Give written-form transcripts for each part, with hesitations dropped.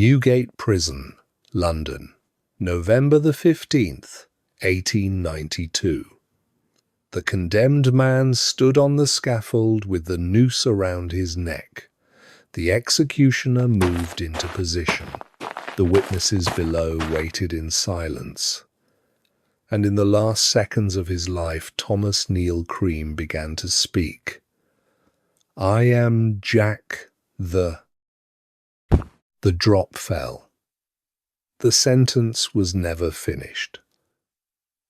Newgate Prison, London, November the 15th, 1892. The condemned man stood on the scaffold with the noose around his neck. The executioner moved into position. The witnesses below waited in silence. And in the last seconds of his life, Thomas Neill Cream began to speak. "I am Jack the..." The drop fell. The sentence was never finished.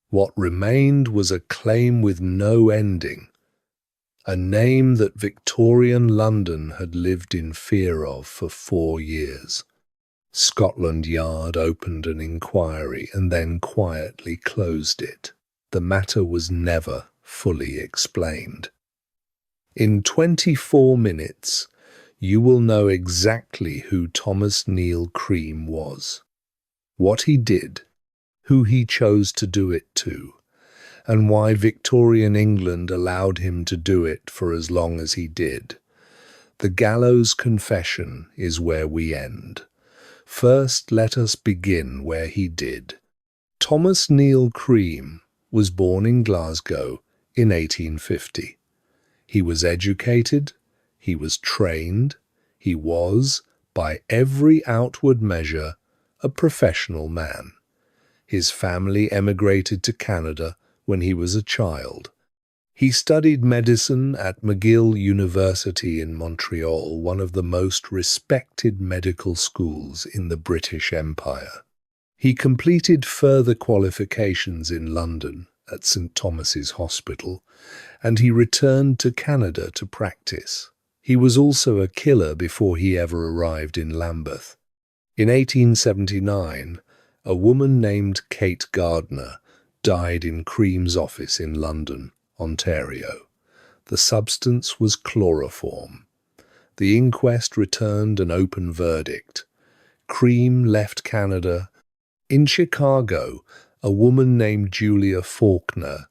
What remained was a claim with no ending, a name that Victorian London had lived in fear of for 4 years. Scotland Yard opened an inquiry and then quietly closed it. The matter was never fully explained. In 24 minutes, you will know exactly who Thomas Neill Cream was, what he did, who he chose to do it to, and why Victorian England allowed him to do it for as long as he did. The Gallows Confession is where we end. First, let us begin where he did. Thomas Neill Cream was born in Glasgow in 1850. He was educated, he was trained, he was, by every outward measure, a professional man. His family emigrated to Canada when he was a child. He studied medicine at McGill University in Montreal, one of the most respected medical schools in the British Empire. He completed further qualifications in London at St. Thomas's Hospital, and he returned to Canada to practice. He was also a killer before he ever arrived in Lambeth. In 1879, a woman named Kate Gardner died in Cream's office in London, Ontario. The substance was chloroform. The inquest returned an open verdict. Cream left Canada. In Chicago, a woman named Julia Faulkner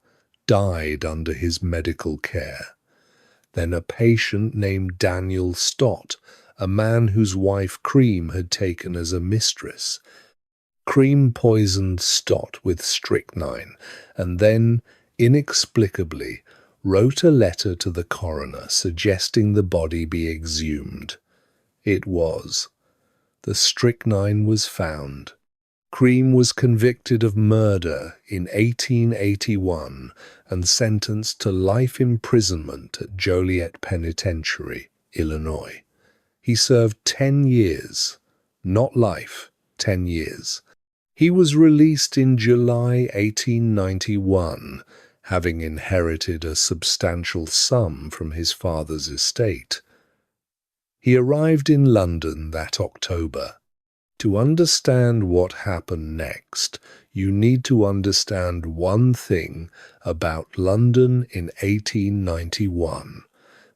died under his medical care. Then a patient named Daniel Stott, a man whose wife Cream had taken as a mistress. Cream poisoned Stott with strychnine and then, inexplicably, wrote a letter to the coroner suggesting the body be exhumed. It was. The strychnine was found. Cream was convicted of murder in 1881 and sentenced to life imprisonment at Joliet Penitentiary, Illinois. He served 10 years, not life, 10 years. He was released in July 1891, having inherited a substantial sum from his father's estate. He arrived in London that October. To understand what happened next, you need to understand one thing about London in 1891.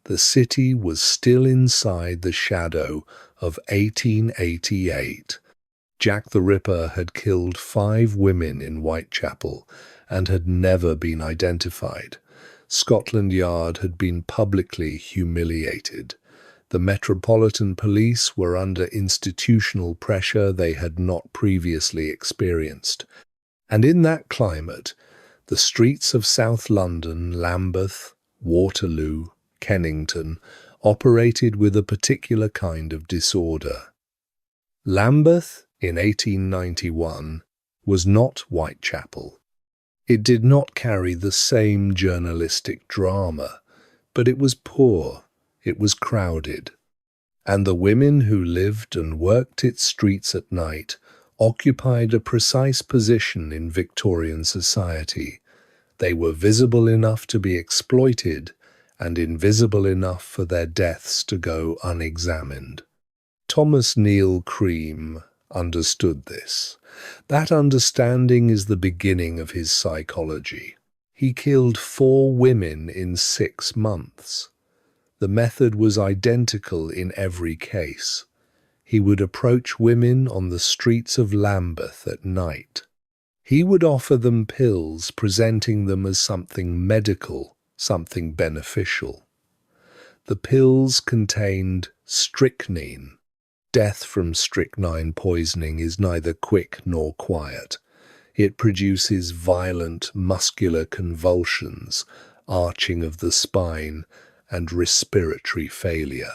The city was still inside the shadow of 1888. Jack the Ripper had killed 5 women in Whitechapel and had never been identified. Scotland Yard had been publicly humiliated. The Metropolitan Police were under institutional pressure they had not previously experienced. And in that climate, the streets of South London, Lambeth, Waterloo, Kennington, operated with a particular kind of disorder. Lambeth, in 1891, was not Whitechapel. It did not carry the same journalistic drama, but it was poor. It was crowded, and the women who lived and worked its streets at night occupied a precise position in Victorian society. They were visible enough to be exploited and invisible enough for their deaths to go unexamined. Thomas Neill Cream understood this. That understanding is the beginning of his psychology. He killed 4 women in 6 months. The method was identical in every case. He would approach women on the streets of Lambeth at night. He would offer them pills, presenting them as something medical, something beneficial. The pills contained strychnine. Death from strychnine poisoning is neither quick nor quiet. It produces violent muscular convulsions, arching of the spine, and respiratory failure.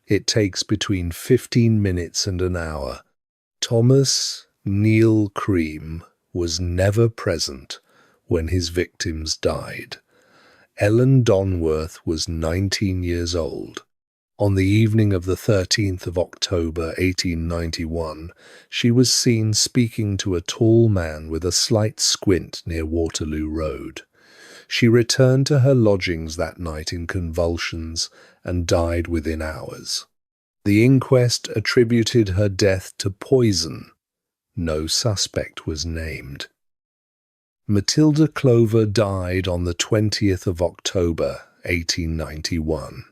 It takes between 15 minutes and an hour. Thomas Neill Cream was never present when his victims died. Ellen Donworth was 19 years old. On the evening of the 13th of October 1891, she was seen speaking to a tall man with a slight squint near Waterloo Road. She returned to her lodgings that night in convulsions and died within hours. The inquest attributed her death to poison. No suspect was named. Matilda Clover died on the 20th of October 1891.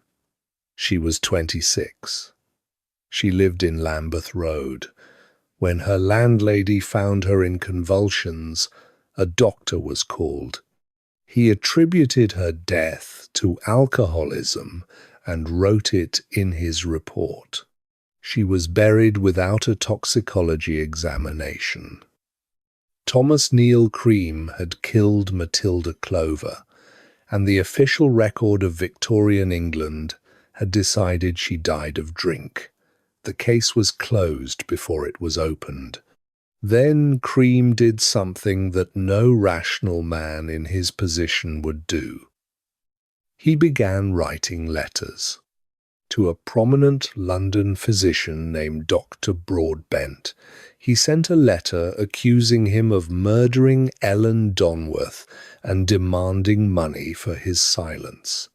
She was 26. She lived in Lambeth Road. When her landlady found her in convulsions, a doctor was called. He attributed her death to alcoholism and wrote it in his report. She was buried without a toxicology examination. Thomas Neill Cream had killed Matilda Clover, and the official record of Victorian England had decided she died of drink. The case was closed before it was opened. Then Cream did something that no rational man in his position would do. He began writing letters. To a prominent London physician named Dr. Broadbent, he sent a letter accusing him of murdering Ellen Donworth and demanding money for his silence.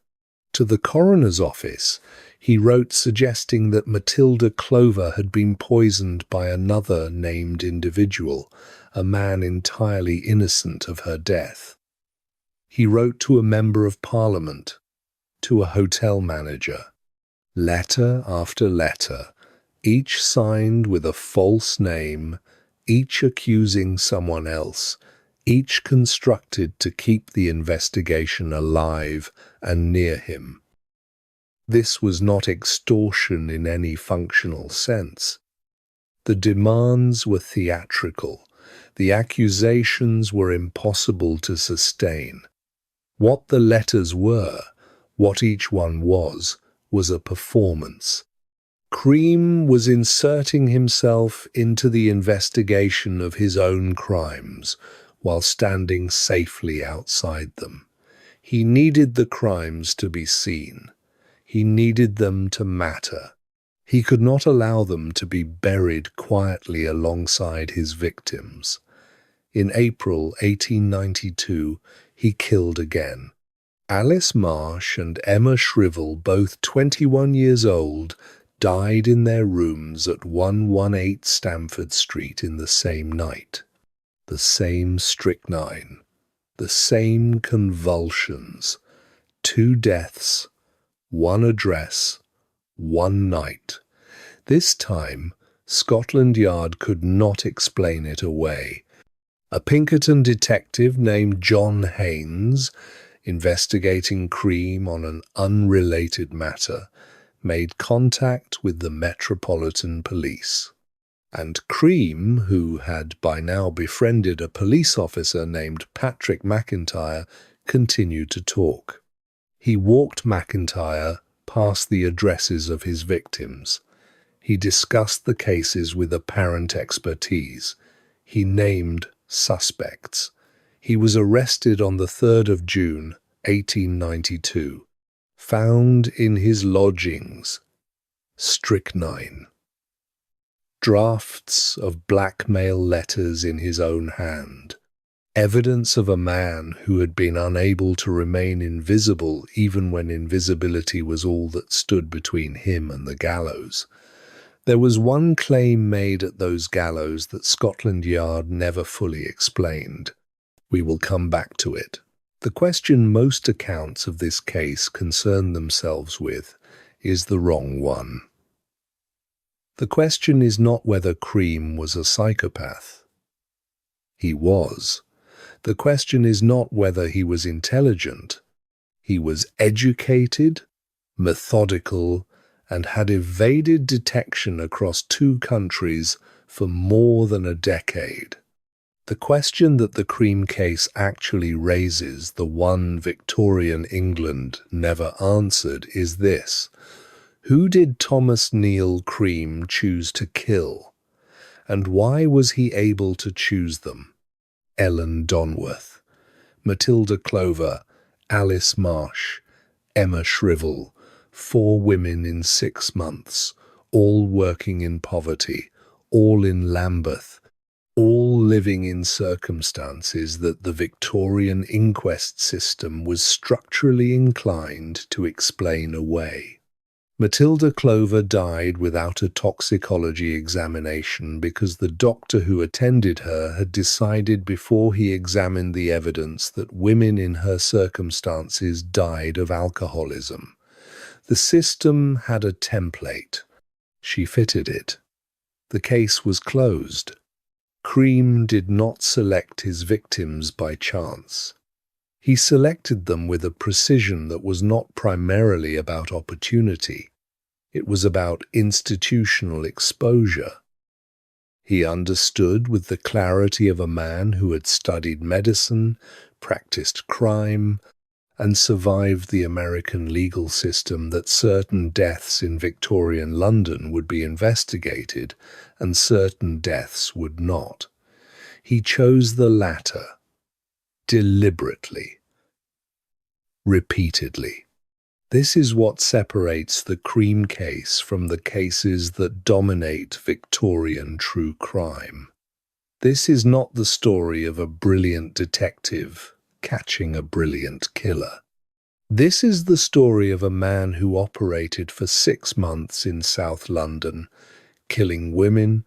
To the coroner's office, he wrote suggesting that Matilda Clover had been poisoned by another named individual, a man entirely innocent of her death. He wrote to a member of Parliament, to a hotel manager. Letter after letter, each signed with a false name, each accusing someone else, each constructed to keep the investigation alive and near him. This was not extortion in any functional sense. The demands were theatrical. The accusations were impossible to sustain. What the letters were, what each one was a performance. Cream was inserting himself into the investigation of his own crimes while standing safely outside them. He needed the crimes to be seen. He needed them to matter. He could not allow them to be buried quietly alongside his victims. In April 1892, he killed again. Alice Marsh and Emma Shrivell, both 21 years old, died in their rooms at 118 Stamford Street in the same night. The same strychnine, the same convulsions, 2 deaths, 1 address, 1 night. This time, Scotland Yard could not explain it away. A Pinkerton detective named John Haynes, investigating Cream on an unrelated matter, made contact with the Metropolitan Police. And Cream, who had by now befriended a police officer named Patrick McIntyre, continued to talk. He walked McIntyre past the addresses of his victims. He discussed the cases with apparent expertise. He named suspects. He was arrested on the 3rd of June, 1892. Found in his lodgings strychnine. Drafts of blackmail letters in his own hand. Evidence of a man who had been unable to remain invisible even when invisibility was all that stood between him and the gallows. There was one claim made at those gallows that Scotland Yard never fully explained. We will come back to it. The question most accounts of this case concern themselves with is the wrong one. The question is not whether Cream was a psychopath. He was. The question is not whether he was intelligent. He was educated, methodical, and had evaded detection across 2 countries for more than a decade. The question that the Cream case actually raises, the one Victorian England never answered, is this: who did Thomas Neill Cream choose to kill? And why was he able to choose them? Ellen Donworth, Matilda Clover, Alice Marsh, Emma Shrivell, 4 women in 6 months, all working in poverty, all in Lambeth, all living in circumstances that the Victorian inquest system was structurally inclined to explain away. Matilda Clover died without a toxicology examination because the doctor who attended her had decided before he examined the evidence that women in her circumstances died of alcoholism. The system had a template. She fitted it. The case was closed. Cream did not select his victims by chance. He selected them with a precision that was not primarily about opportunity. It was about institutional exposure. He understood with the clarity of a man who had studied medicine, practiced crime, and survived the American legal system that certain deaths in Victorian London would be investigated and certain deaths would not. He chose the latter, deliberately, repeatedly. This is what separates the Cream case from the cases that dominate Victorian true crime. This is not the story of a brilliant detective catching a brilliant killer. This is the story of a man who operated for 6 months in South London, killing women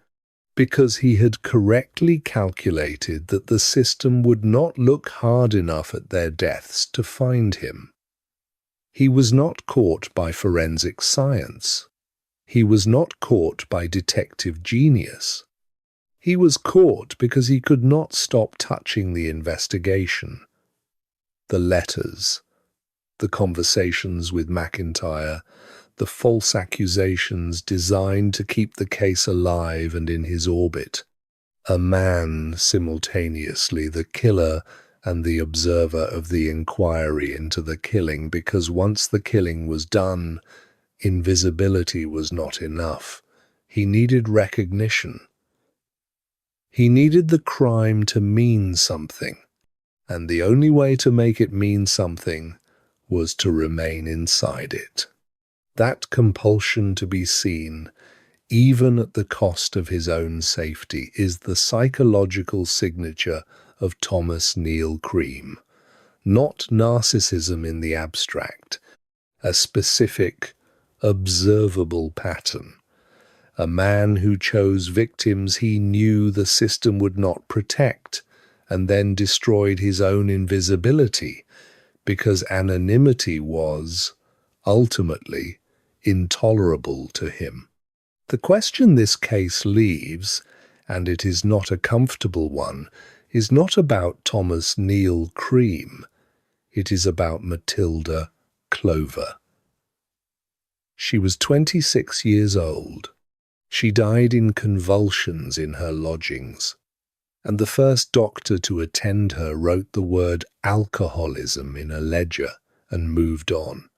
because he had correctly calculated that the system would not look hard enough at their deaths to find him. He was not caught by forensic science. He was not caught by detective genius. He was caught because he could not stop touching the investigation. The letters, the conversations with McIntyre, the false accusations designed to keep the case alive and in his orbit. A man simultaneously the killer and the observer of the inquiry into the killing, because once the killing was done, invisibility was not enough. He needed recognition. He needed the crime to mean something, and the only way to make it mean something was to remain inside it. That compulsion to be seen, even at the cost of his own safety, is the psychological signature of Thomas Neill Cream. Not narcissism in the abstract, a specific, observable pattern. A man who chose victims he knew the system would not protect, and then destroyed his own invisibility, because anonymity was, ultimately, intolerable to him. The question this case leaves, and it is not a comfortable one, is not about Thomas Neill Cream. It is about Matilda Clover. She was 26 years old. She died in convulsions in her lodgings, and the first doctor to attend her wrote the word alcoholism in a ledger and moved on.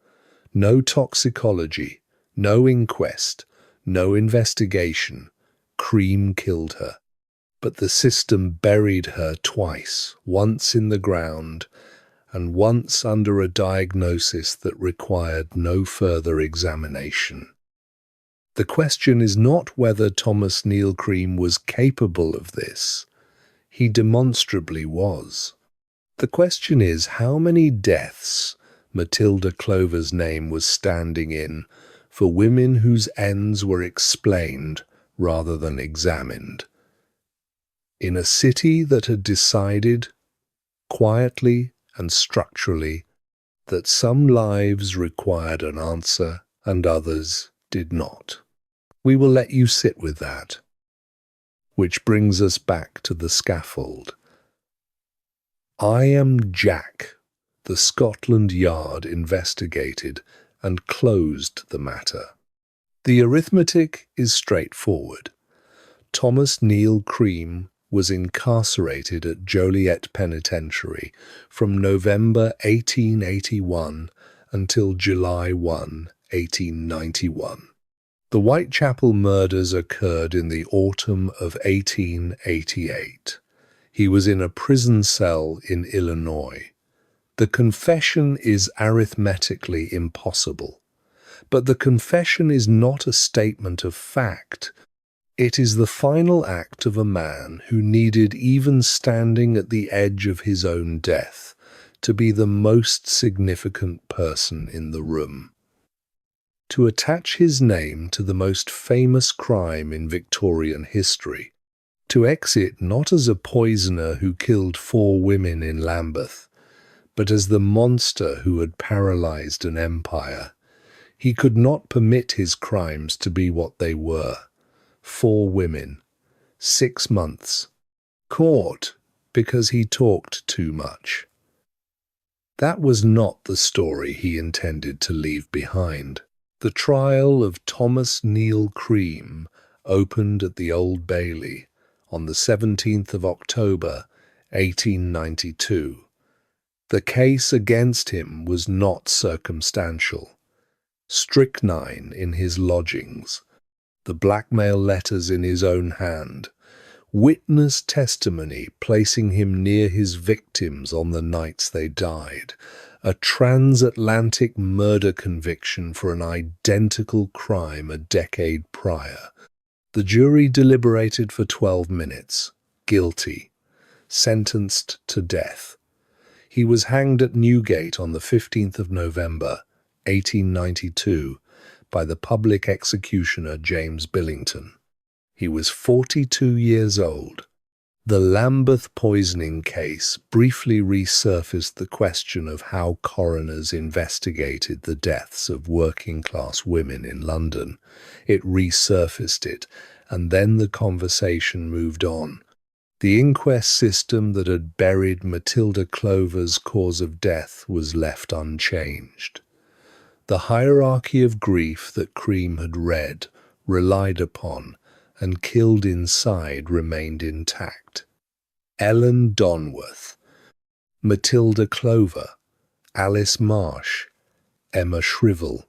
No toxicology, no inquest, no investigation. Cream killed her. But the system buried her twice, once in the ground and once under a diagnosis that required no further examination. The question is not whether Thomas Neill Cream was capable of this. He demonstrably was. The question is how many deaths Matilda Clover's name was standing in for women whose ends were explained rather than examined. In a city that had decided, quietly and structurally, that some lives required an answer and others did not. We will let you sit with that. Which brings us back to the scaffold. I am Jack. The Scotland Yard investigated and closed the matter. The arithmetic is straightforward. Thomas Neill Cream was incarcerated at Joliet Penitentiary from November 1881 until July 1, 1891. The Whitechapel murders occurred in the autumn of 1888. He was in a prison cell in Illinois. The confession is arithmetically impossible, but the confession is not a statement of fact. It is the final act of a man who needed even standing at the edge of his own death to be the most significant person in the room. To attach his name to the most famous crime in Victorian history, to exit not as a poisoner who killed 4 women in Lambeth, but as the monster who had paralyzed an empire. He could not permit his crimes to be what they were. 4 women, 6 months, caught because he talked too much. That was not the story he intended to leave behind. The trial of Thomas Neill Cream opened at the Old Bailey on the 17th of October, 1892. The case against him was not circumstantial. Strychnine in his lodgings, the blackmail letters in his own hand, witness testimony placing him near his victims on the nights they died, a transatlantic murder conviction for an identical crime a decade prior. The jury deliberated for 12 minutes. Guilty. Sentenced to death. He was hanged at Newgate on the 15th of November, 1892, by the public executioner James Billington. He was 42 years old. The Lambeth poisoning case briefly resurfaced the question of how coroners investigated the deaths of working-class women in London. It resurfaced it, and then the conversation moved on. The inquest system that had buried Matilda Clover's cause of death was left unchanged. The hierarchy of grief that Cream had read, relied upon, and killed inside remained intact. Ellen Donworth, Matilda Clover, Alice Marsh, Emma Shrivell.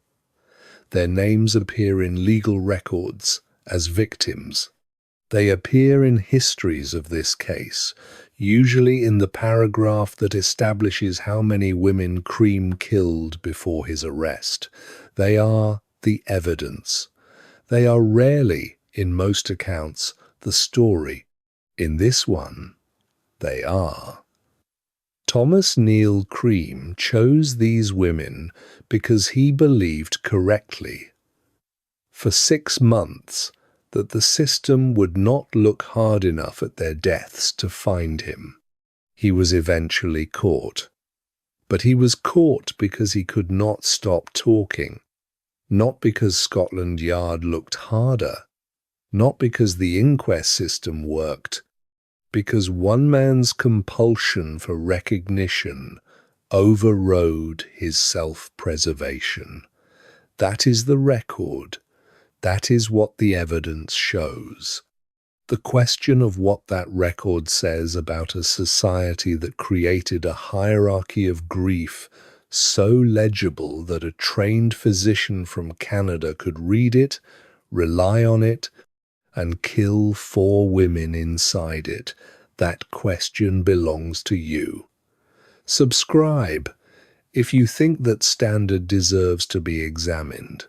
Their names appear in legal records as victims. They appear in histories of this case, usually in the paragraph that establishes how many women Cream killed before his arrest. They are the evidence. They are rarely, in most accounts, the story. In this one, they are. Thomas Neill Cream chose these women because he believed correctly, for 6 months, that the system would not look hard enough at their deaths to find him. He was eventually caught. But he was caught because he could not stop talking, not because Scotland Yard looked harder, not because the inquest system worked, because one man's compulsion for recognition overrode his self-preservation. That is the record. That is what the evidence shows. The question of what that record says about a society that created a hierarchy of grief so legible that a trained physician from Canada could read it, rely on it, and kill 4 women inside it, that question belongs to you. Subscribe if you think that standard deserves to be examined.